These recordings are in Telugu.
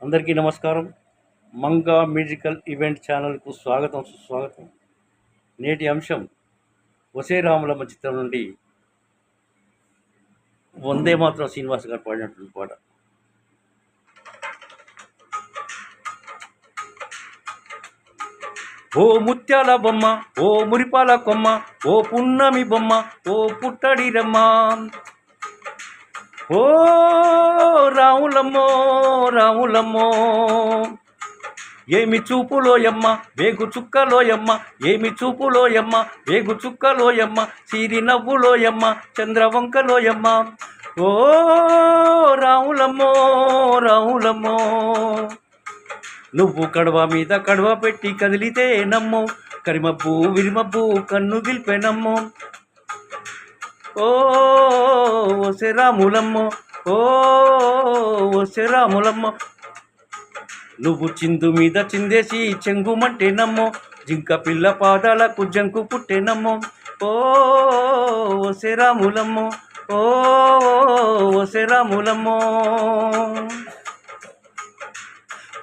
అందరికీ నమస్కారం. మంగా మ్యూజికల్ ఈవెంట్ ఛానల్కు స్వాగతం, సుస్వాగతం. నేటి అంశం ఒసే రాములమ్మ చిత్రం నుండి వందే మాత్రం శ్రీనివాస్ గారు పాడినటువంటి పాట. ఓ ముత్యాల బొమ్మ, ఓ మురిపాల కొమ్మ, ఓ పున్నమి బొమ్మ, ఓ పుట్టడి రమ్మ, ఓ రాములమ్మో రాములమ్మో, ఏమి చూపులోయమ్మ వేగు చుక్కలోయమ్మ, ఏమి చూపులోయమ్మ వేగు చుక్కలోయమ్మ, సిరి నవ్వులోయమ్మ చంద్రవంకలోయమ్మ, ఓ రాములమ్మో రాములమ్మో, నువ్వు కడవ మీద కడవ పెట్టి కదిలితే నమ్మో, కరిమబ్బు విరిమబ్బు కన్ను గిల్పె నమ్మో, ఓ ఒసే రాములమ్మో, ఓ ఒసే రాములమ్మో, నువ్వు చిందు మీద చిందేసి చెంగుమంటే నమ్మో, జింక పిల్ల పాదాలకు జంకు పుట్టే నమ్మో, ఓ ఒసే రాములమ్మో, ఓ ఒసే రాములమ్మో,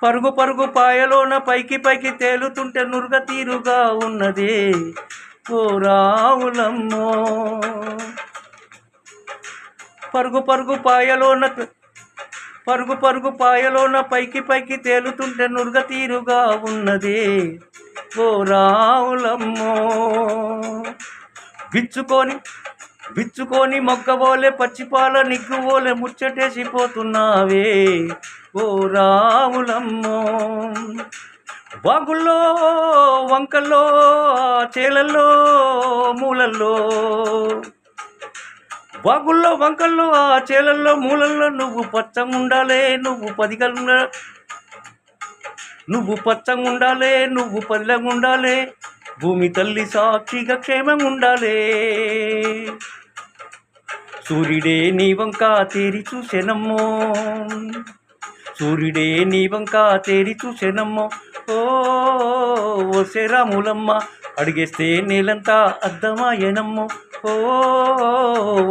పరుగు పరుగు పాయలోన పైకి పైకి తేలుతుంటే నురుగ తీరుగా ఉన్నదే ఓ రాములమ్మో, పరుగు పరుగు పాయలోన పైకి పైకి తేలుతుంటే నురుగ తీరుగా ఉన్నదే ఓ రాములమ్మో, బిచ్చుకొని మొగ్గబోలే పచ్చిపాల నిగ్గుబోలే ముచ్చటేసిపోతున్నావే ఓ రాములమ్మో, వాగుల్లో వంకల్లో చేలల్లో మూలల్లో, వాగుల్లో వంకల్లో ఆ చేలల్లో మూలల్లో నువ్వు పచ్చగుండాలే, నువ్వు పచ్చగుండాలే, నువ్వు పల్లెగుండాలే, భూమి తల్లి సాక్షిగా క్షేమంగుండాలే, సూర్యుడే నీ వంక తేరి చూసెనమ్మో, సూర్యుడే నీ వంక తేరి చూసెనమ్మో, ఓ ఒసే రాములమ్మ, అడిగేస్తే నేలంతా అద్దమాయనమ్మో, ఓ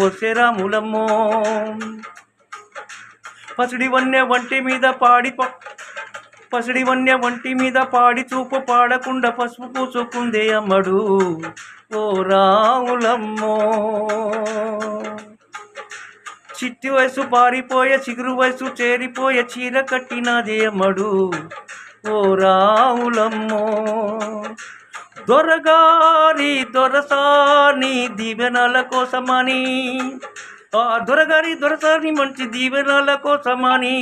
ఒసే రాములమ్మో, పసిడి వన్య వంటి మీద పాడి చూపు పాడకుండా పసుపు పూసుకుందే అమ్మడు ఓ రాములమ్మో, చిట్టి వయసు పారిపోయే చిగురు వయసు చేరిపోయే చీర కట్టినదే అమ్మడు ఓ రాములమ్మో, దొరసాని దీవెనల కోసమని, ఆ దొరసాని మంచి దీవెనల కోసమని,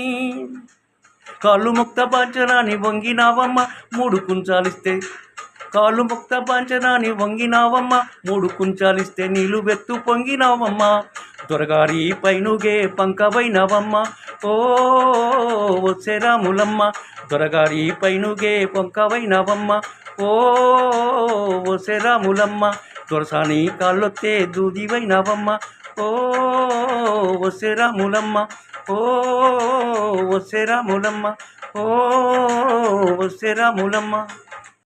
కాళ్ళు ముక్త పంచనాని వంగినావమ్మ మూడు కుంచాలిస్తే, కాళ్ళు ముక్త పంచనాని వంగినావమ్మ మూడు కుంచాలిస్తే నీళ్ళు వెత్తు పొంగినావమ్మ, దొరగారి పైనుగే పంకవైనవమ్మ, ఓ ఒసే రాములమ్మ, దొరగారి పైనుగే పంకవైనవమ్మ, ఓ ఒసే రాములమ్మ, దొరసాని కాళ్ళొత్తే దూదివైనవమ్మ, ఓ ఒసే రాములమ్మ, ఓ ఒసే రాములమ్మ, ఓ ఒసే రాములమ్మ.